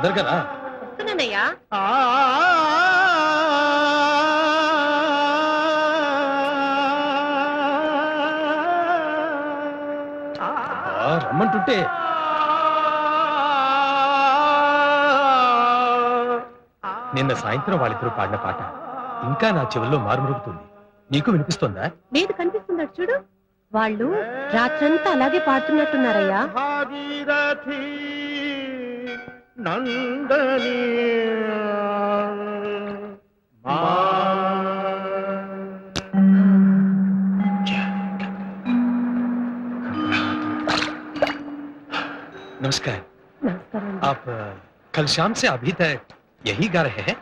తొందరగా రా. వస్తున్నానయ్యా. రమ్మంటుంటే నిన్న సాయంత్రం వాళ్ళిద్దరూ పాడిన పాట ఇంకా నా చెవుల్లో మారుమరుగుతుంది. నీకు వినిపిస్తోందా? లేదు, కనిపిస్తున్నాడు చూడు. వాళ్ళు రాత్రంతా అలాగే పాడుతున్నట్టున్నారయ్యా. నందని नमस्कार. నమస్కారం. आप कल शाम से अभी तक यही गा रहे हैं?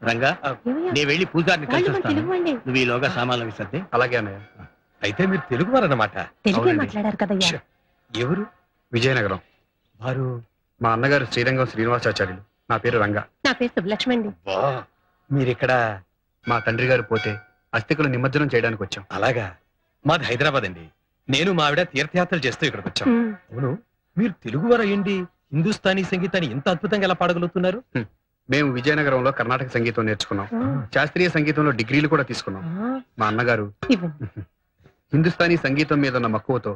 రంగా ఏమయ్యా? నేను వెళ్ళి పూజారిని వాళ్ళు మన కలిసి తెలుగు వాళ్ళే. నువ్వు ఈలోగా సామాన్లు విసర్ది. అలాగే అన్నయ్య. అయితే మీరు తెలుగు వారన్నమాట. తెలుగే అవునండి. మాట్లాడారు కదయ్యా. ఛ, ఎవరు? విజయనగరం. వారు మా అన్నగారు శ్రీరంగం శ్రీనివాసాచార్యులు. నా పేరు రంగా. నా పేరు సుబ్బలక్ష్మి అండి. మీరిక్కడ మా తండ్రి గారు పోతే అస్థికులు నిమజ్జనం చేయడానికి వచ్చాం. అలాగా. మాది హైదరాబాద్ అండి. నేను మా ఆవిడ తీర్థయాత్రలు చేస్తూ ఇక్కడికి వచ్చాం. ఉమ్. అవును, మీరు తెలుగు వారు అయ్యండి హిందుస్థానీ సంగీతాన్ని ఇంత అద్భుతంగా ఎలా పాడగలుగుతున్నారు? మేము విజయనగరంలో కర్ణాటక సంగీతం నేర్చుకున్నాం. ఆ, శాస్త్రీయ సంగీతంలో డిగ్రీలు కూడా తీసుకున్నాం. ఆ, మా అన్నగారు ఇవ్వండి. హిందుస్థానీ సంగీతం మీద ఉన్న మక్కువతో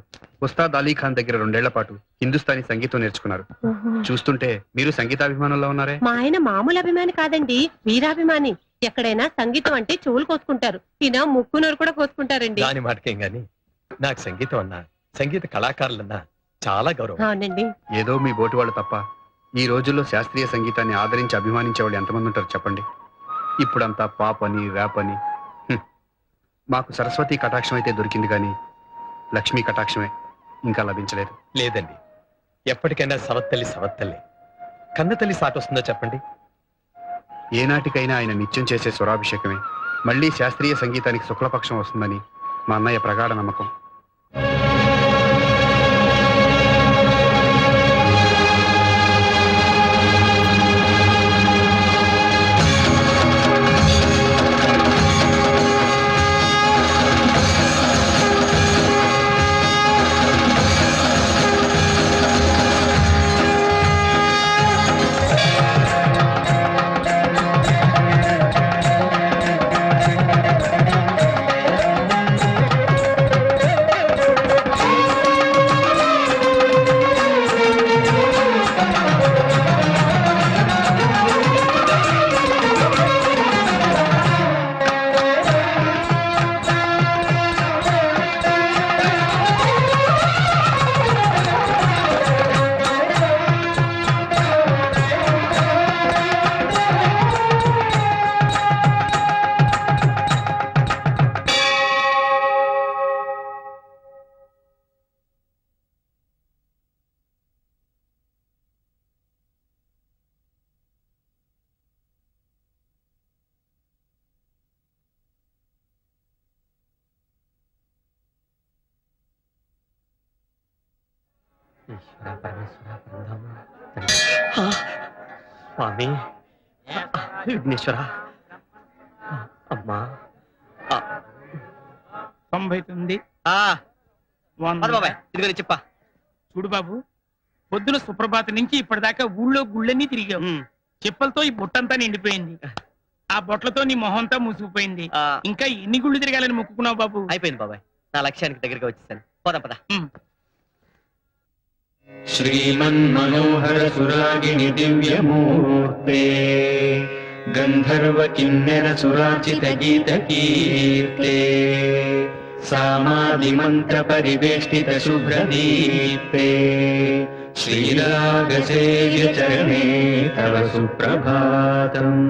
ఉస్తాద్ అలీ ఖాన్ దగ్గర 2 ఏళ్ల పాటు హిందుస్థానీ సంగీతం నేర్చుకున్నారు. ఓహో. చూస్తుంటే మీరు సంగీతాభిమానంలో ఉన్నారే. మా ఆయన మామూలు అభిమాని కాదండి, వీరాభిమాని. ఎక్కడైనా సంగీతం అంటే చెవులు కోసుకుంటారు. ఈయన ముక్కునోరు కూడా కోసుకుంటారండి. దాని మాటకేం గాని నాకు సంగీతం అన్నా సంగీత కళాకారులన్నా చాలా గౌరవం. అవునండి. ఏదో మీ బోటి వాళ్ళు తప్ప ఈ రోజుల్లో శాస్త్రీయ సంగీతాన్ని ఆదరించి అభిమానించే వాళ్ళు ఎంతమంది ఉంటారు చెప్పండి. ఇప్పుడంతా పాప్ అని ర్యాప్ అని. మాకు సరస్వతి కటాక్షం అయితే దొరికింది కానీ లక్ష్మీ కటాక్షమే ఇంకా లభించలేదు. లేదండి, ఎప్పటికైనా సవత్తల్లి సవత్తల్లి. కన్నతల్లి సాట వస్తుందో చెప్పండి. ఏనాటికైనా ఆయన నిత్యం చేసే స్వరాభిషేకమే మళ్ళీ శాస్త్రీయ సంగీతానికి శుక్లపక్షం వస్తుందని మా అన్నయ్య ప్రగాఢ నమ్మకం. స్వామి విఘ్నేశ్వర అమ్మా 99 బాబాయ్ ఇదిగో చెప్పా. చూడు బాబు, పొద్దున సుప్రభాత నుంచి ఇప్పటిదాకా ఊళ్ళో గుళ్ళన్నీ తిరిగావు. చెప్పలతో ఈ బొట్టంతా నిండిపోయింది. ఆ బొట్లతో నీ మొహంతా మూసుకుపోయింది. ఇంకా ఎన్ని గుళ్ళు తిరగాలని మొక్కుకున్నావు బాబు? అయిపోయింది బాబాయ్, నా లక్ష్యానికి దగ్గరగా వచ్చేసాను. పోదాం పద. श्रीमन्मनोहर सुरागिणि दिव्यमूर्ते गन्धर्व किन्नर सुरार्चित गीत कीर्ते सामादि मंत्र परिवेष्टित शुभ्रदीप्ते श्रीराग सेव्य चरणे तव सुप्रभातम्.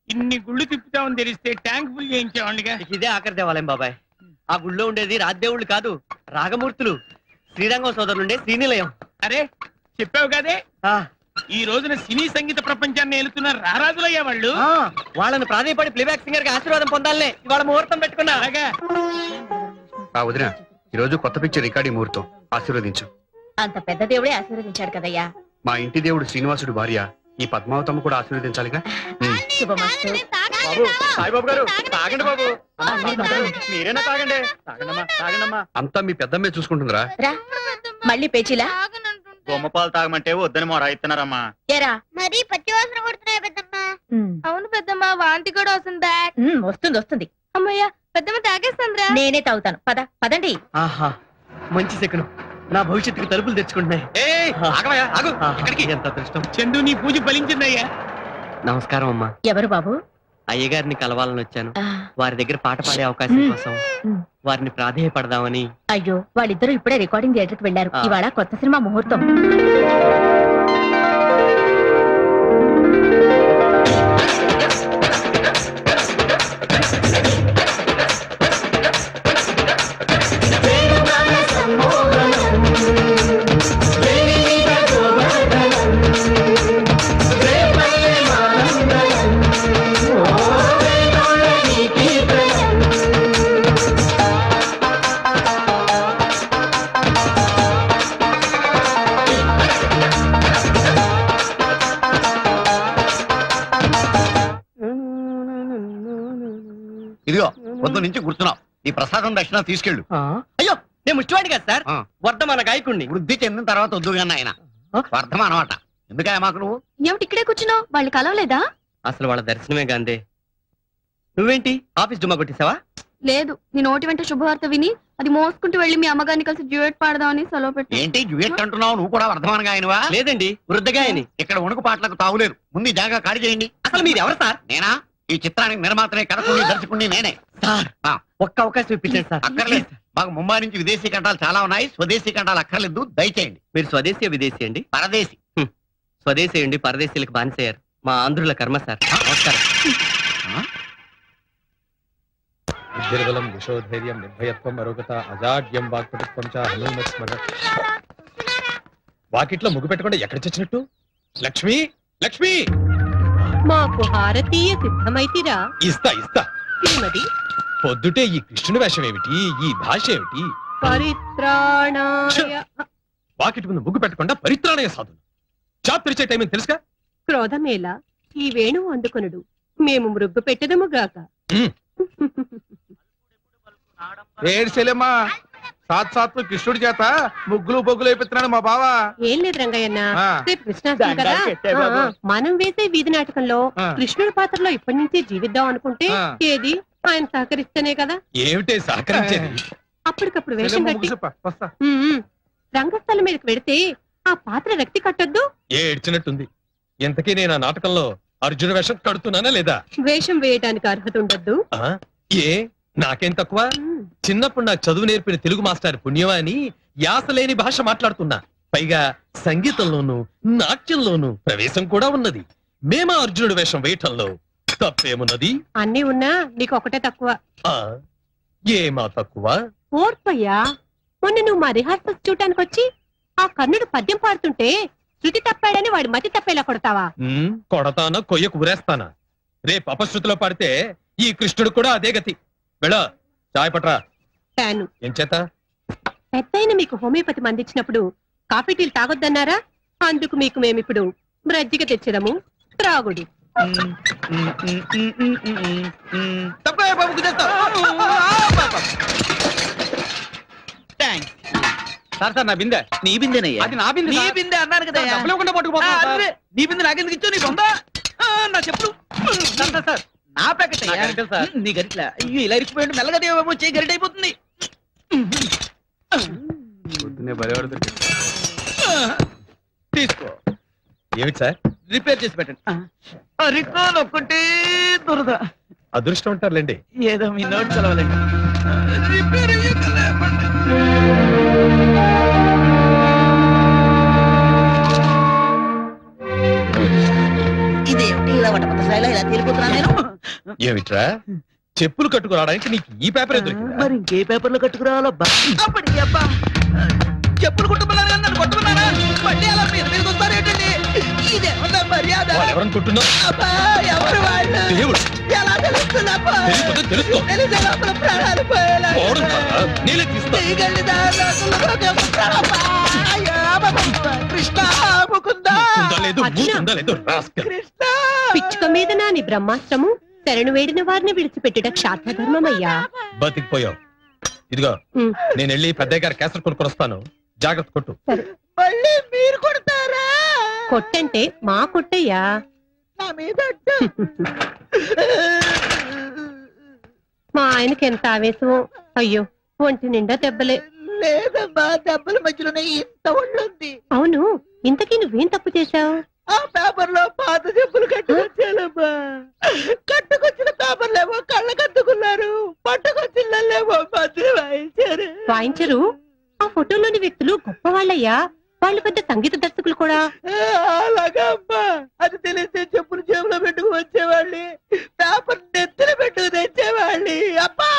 ఇన్ని గుళ్ళు తిప్పుతామని తెలిస్తే ట్యాంక్ ఫుల్ చేయించావండిగా. ఇదే ఆఖరి దేవాలయం బాబాయ్. ఆ గుళ్ళో ఉండేది రాజదేవుళ్ళు కాదు, రాగమూర్తులు. శ్రీరంగం సోదరులుండే శ్రీనిలయం. అరే చెప్పావు కదే, ఈ రోజున సినీ సంగీత ప్రపంచాన్ని ఏలుతున్న రారాజులయ్యా వాళ్ళు. వాళ్ళని ప్రాధాన్యపడి ప్లేబ్యాక్ సింగర్ గా ఆశీర్వాదం పొందాలనే ఇవాళ ముహూర్తం పెట్టుకున్నా. అలాగా వదిన, ఈరోజు కొత్త పిక్చర్ రికార్డింగ్ ముహూర్తం. ఆశీర్వదించు. అంత పెద్ద దేవుడే ఆశీర్వదించాడు కదయ్యా. మా ఇంటి దేవుడు శ్రీనివాసుడు భార్య ఈ పద్మావతమ్మ కూడా ఆశీర్వదించాలిగా. శుభమస్తు. బాబు సాయిబాబు గారు తాగండి బాబు. మీరేనా తాగండి. తాగండమ్మా తాగండమ్మా. అంతా మీ పెద్దమ్మే చూసుకుంటుందిరా. రా. మళ్ళీ పేచీలా బొమ్మపాలు తాగమంటే వద్దని మొర ఇస్తున్నారమ్మా. ఏరా మరి పచ్చి వాసన కొడుతున్నాయి పెద్దమ్మ. అవును పెద్దమ్మ వాంతి కూడా వస్తుంది వస్తుంది వస్తుంది అమ్మయ్య పెద్దమ్మ తాగేస్తుందిరా. నేనే తాగుతాను పదండి ఆహా మంచి శకునం. నా భవిష్యత్తుకు తలుపులు తెచ్చుకుంటున్నాయి. ఎంత అదృష్టం. చందు నీ పూజ ఫలించిందయ్యా. నమస్కారం అమ్మా. ఎవరు బాబు? అయ్యగారిని కలవాలని వచ్చాను. ఆ, వారి దగ్గర పాట పాడే అవకాశం కోసం వారిని ప్రాధేయపడదామని. అయ్యో వాళ్ళిద్దరూ ఇప్పుడే రికార్డింగ్ థియేటర్ కి వెళ్లారు. ఇవాళ కొత్త సినిమా ముహూర్తం. ఇదిగో పొద్దు నుంచి కూర్చున్నావు. ఈ ప్రసాదం దక్షిణ తీసుకెళ్ళు. అయ్యో నేను ముష్టివాడి కదా సార్. ఆ. వర్ధమాన గాయకుణ్ణి. వృద్ధి చెందిన తర్వాత వద్దుగాన్న ఆయన వర్ధమా అనమాట. ఎందుకయ్యా మాకు నువ్వు? ఏమిటి ఇక్కడే కూర్చున్నావు? వాళ్ళు కలవలేదా? అసలు వాళ్ళ దర్శనమే గాంధీ. నువ్వేంటి ఆఫీస్ డుమ్మా కొట్టేసావా? లేదు, నీ నోటి వెంట శుభవార్త విని అది మోసుకుంటూ వెళ్లి మీ అమ్మగారిని కలిసి డ్యూయట్ పాడదామని సెలవు పెట్టి. ఏంటి జుయెట్ అంటున్నావు? నువ్వు కూడా వర్ధమానగా ఆయనవా? లేదండి వృద్ధగాయని. ఇక్కడ ఉణుకు పాటలకు తావులేరు. ముందు ఈ జాగా ఖాళీ చేయండి. అసలు మీరు ఎవరు సార్? నేనా? ఈ చిత్రానికి నిర్మాతనే, కథకుని, దర్శకుని నేనే. సార్ ఆ, ఒక్క అవకాశం ఇప్పించండి సార్. అక్కర్లేదు. మాకు ముంబై నుంచి విదేశీ కంఠాలు చాలా ఉన్నాయి. స్వదేశీ కంఠాలు అక్కర్లేదు, దయచేయండి. మీరు స్వదేశీ విదేశీ అండి? పరదేశీ. స్వదేశీ అండి పరదేశీలకు బానిసయ్యారు. మా ఆంధ్రుల కర్మ సార్. నమస్కారం. నిర్బలం యశోధైర్యం నిర్భయత్వం అరోగత అజాడ్యం వాక్పటుత్వం చ హనుమస్మర. వాకిట్లో ముగ్గు పెట్టకుండా ఎక్కడ చచ్చినట్టు? లక్ష్మి లక్ష్మి మాకు హారతీయ సిద్ధమైతిరా. ఇస్తా ఇస్తా. ఏమది? పొద్దుటే ఈ కృష్ణుని వేషం ఏమిటి? ఈ భాష ఏమిటి? పరిత్రాణాయ. వాకిటి ముందు ముగ్గు పెట్టకుండా పరిత్రాణయ సాధులు. జాబ్ తెరిచే టైం తెలుసుగా? క్రోధమేలా ఈ వేణువు అందుకొనుడు, మేము మృగ్గు పెట్టదముగాక. ఏడ్చెలేమ్మా, సాత్ కృష్ణుడి చేత ముగ్గులు బొగ్గులు అయిపోతున్నాడు మా బావ. ఏం లేదు రంగయ్యన్న, ఆ. రేపు కృష్ణాష్టమి కదా. మనం వేసే వీధి నాటకంలో ఆ. కృష్ణుడి పాత్రలో ఇప్పటి నుంచే జీవిద్దాం అనుకుంటే ఆ. ఏది ఆయన సహకరిస్తేనే కదా. ఏమిటే సహకరించేది? అప్పటికప్పుడు వేషం చెల్లెమ్మ, కట్టి ముగ్గు చెప్ప, వస్తా. రంగస్థలం మీదకి వెడితే ఆ పాత్ర రక్తి కట్టొద్దు. ఏడ్చినట్టుంది. ఇంతకీ నేను ఆ నాటకంలో అర్జున వేషం కడుతున్నానా లేదా? వేషం వేయటానికి అర్హత ఉండద్దు. ఆ? ఏ నాకేం తక్కువ? చిన్నప్పుడు నాకు చదువు నేర్పిన తెలుగు మాస్టర్ పుణ్యమా అని యాసలేని భాష మాట్లాడుతున్నా. పైగా సంగీతంలోను నాట్యంలోను ప్రవేశం కూడా ఉన్నది. మేమా అర్జునుడి వేషం వేయటంలో తప్పేమున్నది? అన్నీ ఉన్నా నీకు ఒకటే తక్కువ. ఆ ఏమా తక్కువ? ఓర్పయ్యా, మొన్న నువ్వు మా రిహార్సల్స్ చూడటానికి వచ్చి ఆ కర్ణుడు పద్యం పాడుతుంటే శృతి తప్పాడని వాడి మతి తప్పేలా కొడతావా? కొడతానా కొయ్యకు ఉరేస్తానా? రేపు అపశృతిలో పాడితే ఈ కృష్ణుడు కూడా అదే గతి. వెళ్ళ చాయ్ పట్రా. తాను ఏం చేత? పెద్దయిన మీకు హోమియోపతి మందించినప్పుడు కాఫీ టీలు తాగొద్దన్నారా? అందుకు మీకు మేమిప్పుడు బ్రజ్జిగ తెచ్చదము, త్రాగుడు. తప్పకుండా బాబు గుద్దేస్తా. సార్ సార్ నా బిందె. నీ బిందెనయ్యా? అది నా బిందె. నీ బిందె అన్నాను కదా. డబ్బులు ఇవ్వకుండా పట్టుకుపోతున్నా సార్. నీ బిందె నాకెందుకు ఇచ్చావు? నీకు ఉందా? నా చెప్పులు సార్ నా ప్యాకెట్ నా గరిటెలు సార్. నీ గరిట్లా? అయ్యో, ఇలా ఇరికిపోయింది. మెల్లగా దేవేమో చేయి, గరిట అయిపోతుంది. పొద్దునే బలివాడు తీసుకో, ఏమిటి సార్? రిపేర్ చేసి పెట్టండి. రికాల్ ఒక్కటే దురద. అదృష్టం ఉంటారులేండి. ఏదో మీ నోట్ చదవాలండి. రిపేర్ అయ్యాక ఇదేమిటి ఇలా వటపట స్థాయిలో ఇలా తేలిపోతున్నా నేను? ఏమిట్రా? చెప్పులు కట్టుకురావడానికి నీకు ఈ పేపర్ ఎందుకు? మరి ఇంకే పేపర్లో కట్టుకురావాలబ్బా? అప్పటికి అబ్బా, చెప్పులు కుట్టుకున్నారు కానీ నన్ను కొట్టుకున్నారా? మళ్ళీ అలా మీరు మీరు వస్తారు ఏంటండి? ఇదేమన్నా మర్యాద? ఎవరనుకుంటున్నావు? అబ్బా, ఎవరు వాళ్ళు? దేవుడు. ఎలా తెలుస్తుందబ్బా? తెలియకపోతే తెలుసుకో. తెలిసే లోపల ప్రాణాలు పోయేలా. పోవడం కాదా? నేనే తీస్తా. తీగల్ని దారిలోకి వస్తారబ్బా. అయ్యో, అబ్బబ్బబ్బ. కృష్ణ ముకుంద ఉందా లేదు, మూసుందా లేదు, రాస్కల్. కృష్ణ. పిచ్చుక మీద నాని బ్రహ్మాస్త్రము శరణు వేడిన వారిని విడిచిపెట్టుట క్షాత్రధర్మమయ్యా. బతికిపోయావు. ఇదిగో ఉమ్. నేను వెళ్ళి పెద్దయ్య గారి కేసరి కొనుక్కొని వస్తాను. జాగ్రత్త కొట్టు. మళ్ళీ మీరు కొడతారా? కొట్టంటే మా కొట్టయ్యా. నా మీద అడ్డు. మా ఆయనకి ఎంత ఆవేశం. అయ్యో ఒంటి నిండా దెబ్బలే. లేదమ్మా, దెబ్బల మధ్యలోనే ఇంత ఒళ్ళుంది. అవును, ఇంతకీ నువ్వేం తప్పు చేశావు? ఆ పేపర్ లో పాత చెప్పులు కట్టుకొచ్చానమ్మా. కట్టుకొచ్చిన పేపర్లేమో కళ్ళకద్దుకున్నారు, పట్టుకొచ్చిళ్ళేమో మధ్య వాయించారు. వాయించరు? ఆ ఫోటోలోని వ్యక్తులు గొప్పవాళ్ళయ్యా. వాళ్ళు పెద్ద సంగీత దర్శకులు కూడా. అలాగా అమ్మా, అది తెలిస్తే చెప్పులు జేబులో పెట్టుకు వచ్చేవాళ్ళి, పేపర్ నెత్తిన పెట్టుకు తెచ్చేవాళ్ళి. అబ్బా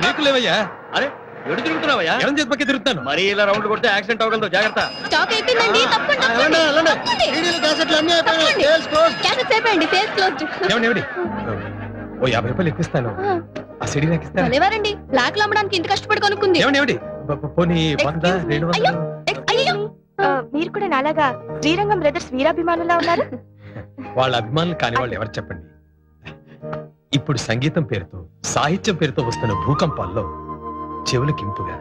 బ్రేకులేవయ్యా. అరే ఎడు తిరుగుతున్నావయ్యా? ఎడం చేతి పక్క తిరుగుతాను. మరి ఇలా రౌండ్ కొడితే యాక్సిడెంట్ అవ్వగలదు, జాగ్రత్త. స్టాక్ అయిపోయిందండి. తప్పకుండా క్యాసెట్స్ అయిపోయింది. Sales closed. ఏమండి ఓ 50 రూపాయలు ఎక్కువిస్తాను. ఆ సిడి నాకు ఇస్తాను. భలేవారండి, బ్లాక్ లో అమ్మడానికి ఇంత కష్టపడి కొనుక్కుంది. ఏమండి పోనీ 100, 200. అయ్యో, మీరు కూడా నాలాగా శ్రీరంగం బ్రదర్స్ వీరాభిమానులా ఉన్నారు. వాళ్ళ అభిమానులు కాని వాళ్ళు ఎవరు చెప్పండి. ఇప్పుడు సంగీతం పేరుతో, సాహిత్యం పేరుతో వస్తున్న భూకంపాల్లో చెవులకు ఇంపుగా,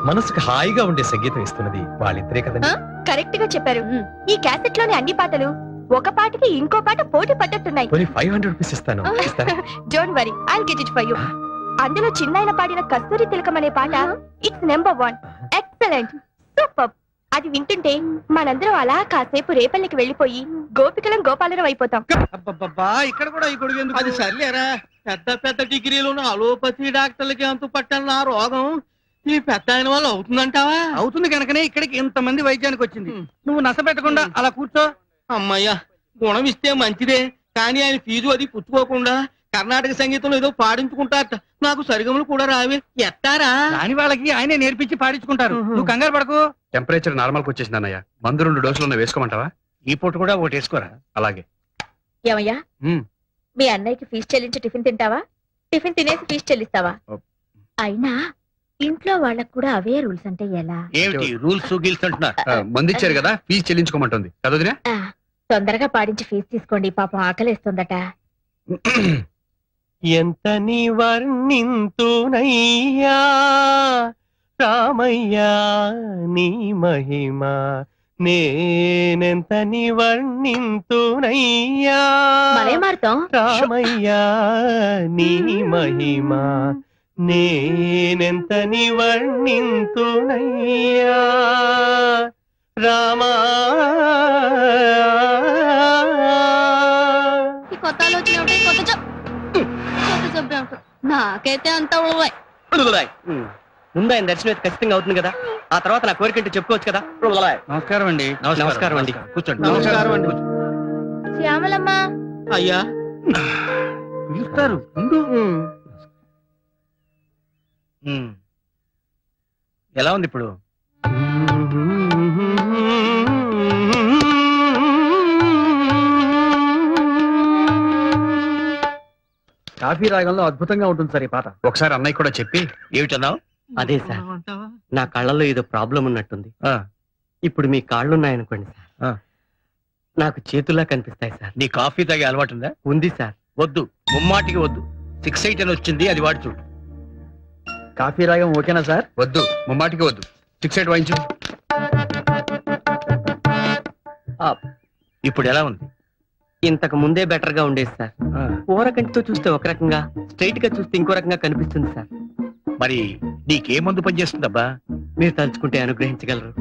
మనసుకు హాయిగా ఉండే సంగీతం ఇస్తున్నది వాళ్ళిద్దరే కదండి. కరెక్ట్ గా చెప్పారు. ఈ క్యాసెట్ లోని అన్ని పాటలు ఒక పాటకి ఇంకో పాట పోటీ పడ్డట్టున్నాయి. పోనీ 500 రూపీస్ ఇస్తాను. ఇస్తారా? Don't worry, I'll get it for you. అందులో చిన్నాయన పాడిన కస్తూరి తిలకం అనే పాట ఇట్స్ నెంబర్ 1. Excellent, super. అది వింటుంటే మనందరం అలా కాసేపు రేపల్లికి వెళ్లిపోయి గోపికలం గోపాలరం అయిపోతాం. అబ్బబ్బబ్బా, ఇక్కడ కూడా ఈ గొడుగు ఎందుకు? అది సర్లేరా, పెద్ద పెద్ద డిగ్రీలు ఉన్న అలోపతి డాక్టర్లకి అంతు పట్టాను నా రోగం. ఈ పెద్ద ఆయన వల్ల అవుతుందంటావా? అవుతుంది కనుకనే ఇక్కడికి ఇంతమంది వైద్యానికి వచ్చింది. నువ్వు నస పెట్టకుండా అలా కూర్చో. అమ్మయ్యా, గుణం ఇస్తే మంచిదే, కానీ ఆయన ఫీజు అది పుచ్చుకోకుండా కర్ణాటక సంగీతంలో ఏదో పాడించుకుంటారట. నాకు సరిగములు కూడా రావే. ఎత్తారా? దాని వాళ్ళకి ఆయనే నేర్పించి పాడించుకుంటారు. నువ్వు కంగారు పడకు. టెంపరేచర్ నార్మల్కి వచ్చేసింది అన్నయ్య. మందు 2 డోసులు ఉన్న వేసుకోమంటావా? ఈ పూట కూడా ఒకటి వేసుకోరా. అలాగే. ఏమయ్యా, మీ అన్నయ్యకి ఫీజు చెల్లించి టిఫిన్ తింటావా? టిఫిన్ తినేసి ఫీజు చెల్లిస్తావా? అయినా ఇంట్లో వాళ్ళకు కూడా అవే రూల్స్ అంటే ఎలా? ఏమిటి రూల్స్ గిల్స్ అంటున్నా? మందు ఇచ్చారు కదా, ఫీజు చెల్లించుకోమంటుంది కదొదినా. తొందరగా పాడించి ఫీజు తీసుకోండి, పాపం ఆకలేస్తుందట. ఎంత వర్ణింతునయ్యా రామయ్యా నీ మహిమ, నేనెంత వర్ణింతునయ్యా మరే మారుతాం. రామయ్యా నీ మహిమ, నేనెంత వర్ణింతునయ్యా రామా. ఈ కొత్త ఆలోచన ఏమిటి? కొత్త జబ్బు ఏమిటి? నాకైతే అంత ఉడవాయి. ముందు ఆయన దర్శనం అయితే ఖచ్చితంగా అవుతుంది కదా, ఆ తర్వాత నా కోరిక అంటే చెప్పుకోవచ్చు కదా. నమస్కారం అండి. నమస్కారం అండి. కూర్చోండి. నమస్కారం అండి. శ్యామలమ్మ, అయ్యా పిలుస్తారు. ఎలా ఉంది ఇప్పుడు? కాఫీ రాగంలో అద్భుతంగా ఉంటుంది సార్ ఈ పాట. ఒకసారి అన్నయ్య కూడా చెప్పి. ఏమిటన్నావు? అదే సార్, నా కళ్ళల్లో ఏదో ప్రాబ్లం ఉన్నట్టుంది. ఇప్పుడు మీ కాళ్ళున్నాయనుకోండి సార్, నాకు చేతుల్లా కనిపిస్తాయి సార్. నీ కాఫీ తాగే అలవాటు ఉందా? ఉంది సార్. వద్దు, ముమ్మాటికి వద్దు. 6-8 అని వచ్చింది, అది వాడి చూడు. కాఫీ రాగం ఓకేనా సార్? వద్దు, ముమ్మాటికి వద్దు. 6-8 వాయించు. ఇప్పుడు ఎలా ఉంది? ఇంతకు ముందే బెటర్ గా ఉండేది సార్. ఊరకంటితో చూస్తే ఒక రకంగా, స్ట్రైట్ గా చూస్తే ఇంకో రకంగా కనిపిస్తుంది సార్. మరి నీకే మందు పనిచేస్తుందబ్బా? మీరు తలుచుకుంటే అనుగ్రహించగలరు.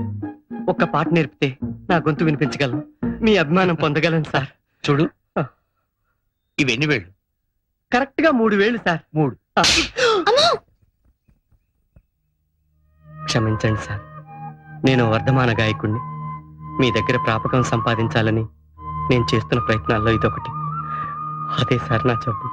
ఒక్క పాట నేర్పితే నా గొంతు వినిపించగలను, మీ అభిమానం పొందగలను సార్. చూడు, ఇవెన్ని వేళ్ళు? కరెక్ట్ గా 3 వేళ్ళు సార్. 3. క్షమించండి సార్, నేను వర్ధమాన గాయకుణ్ణి. మీ దగ్గర ప్రాపకం సంపాదించాలని నేను చేస్తున్న ప్రయత్నాల్లో ఇదొకటి. అదే సార్ నా జబ్బు.